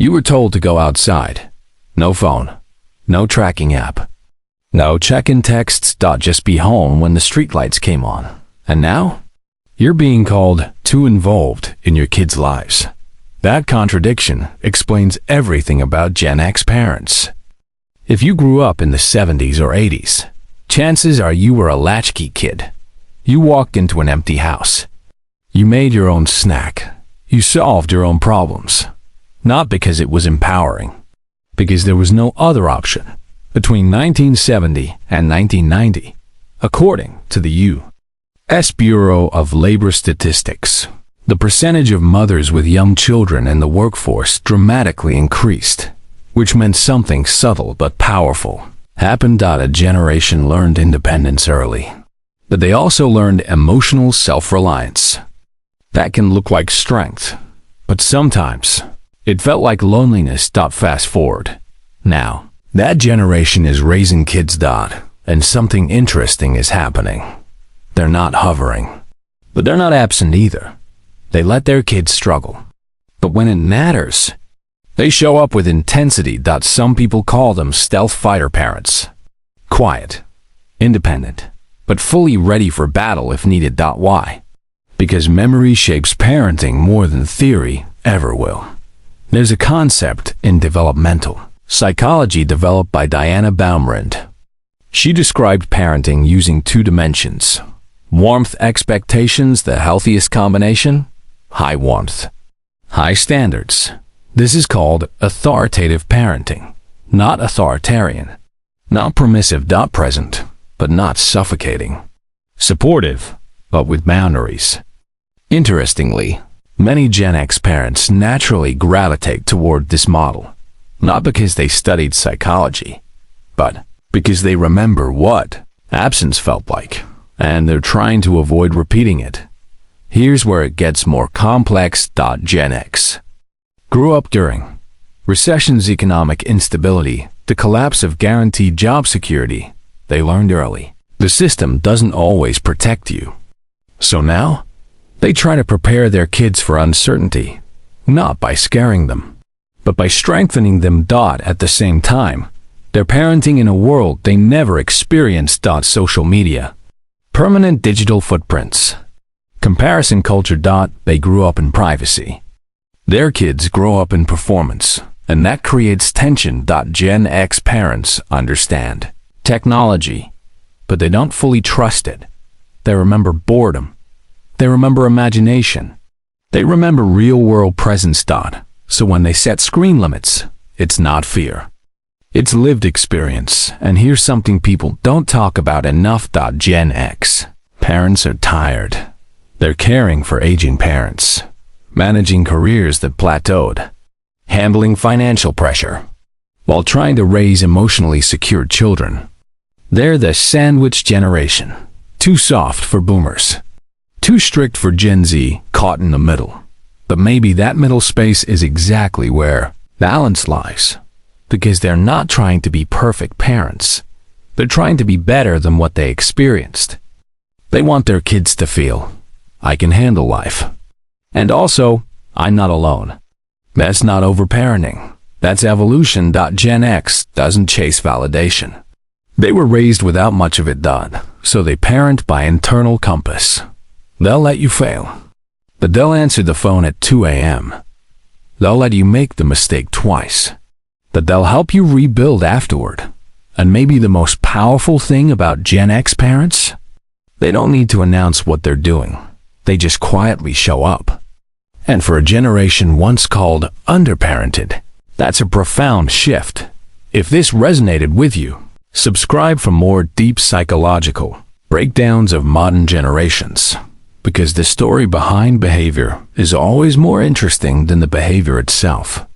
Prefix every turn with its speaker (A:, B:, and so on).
A: You were told to go outside. No phone. No tracking app. No check-in texts. Just be home when the streetlights came on. And now? You're being called too involved in your kids' lives. That contradiction explains everything about Gen X parents. If you grew up in the 70s or 80s, chances are you were a latchkey kid. You walked into an empty house. You made your own snack. You solved your own problems. Not because it was empowering, because there was no other option. Between 1970 and 1990, according to the U.S. Bureau of Labor Statistics, the percentage of mothers with young children in the workforce dramatically increased, which meant something subtle but powerful happened. A generation learned independence early, but they also learned emotional self-reliance. That can look like strength, but sometimes it felt like loneliness. Fast forward. Now, that generation is raising kids. And something interesting is happening. They're not hovering, but they're not absent either. They let their kids struggle. But when it matters, they show up with intensity. Some people call them stealth fighter parents. Quiet, independent, but fully ready for battle if needed. Why? Because memory shapes parenting more than theory ever will. There's a concept in developmental psychology developed by Diana Baumrind. She described parenting using 2 dimensions. Warmth expectations, the healthiest combination. High warmth, high standards. This is called authoritative parenting, not authoritarian. Not permissive. Present, but not suffocating. Supportive, but with boundaries. Interestingly, many Gen X parents naturally gravitate toward this model, not because they studied psychology, but because they remember what absence felt like, and they're trying to avoid repeating it. Here's where it gets more complex. Gen X grew up during recessions, economic instability, the collapse of guaranteed job security. They learned early. The system doesn't always protect you. So now, they try to prepare their kids for uncertainty, not by scaring them, but by strengthening them. At the same time, they're parenting in a world they never experienced. Social media, permanent digital footprints, comparison culture. They grew up in privacy. Their kids grow up in performance, and that creates tension. Gen X parents understand technology, but they don't fully trust it. They remember boredom. They remember imagination. They remember real-world presence. So when they set screen limits, it's not fear. It's lived experience. And here's something people don't talk about enough. Gen X parents are tired. They're caring for aging parents, managing careers that plateaued, handling financial pressure, while trying to raise emotionally secure children. They're the sandwich generation. Too soft for boomers. Too strict for Gen Z, caught in the middle. But maybe that middle space is exactly where balance lies. Because they're not trying to be perfect parents. They're trying to be better than what they experienced. They want their kids to feel, I can handle life. And also, I'm not alone. That's not overparenting. That's evolution. Gen X doesn't chase validation. They were raised without much of it. So they parent by internal compass. They'll let you fail, but they'll answer the phone at 2 a.m. They'll let you make the mistake twice, but they'll help you rebuild afterward. And maybe the most powerful thing about Gen X parents? They don't need to announce what they're doing. They just quietly show up. And for a generation once called underparented, that's a profound shift. If this resonated with you, subscribe for more deep psychological breakdowns of modern generations. Because the story behind behavior is always more interesting than the behavior itself.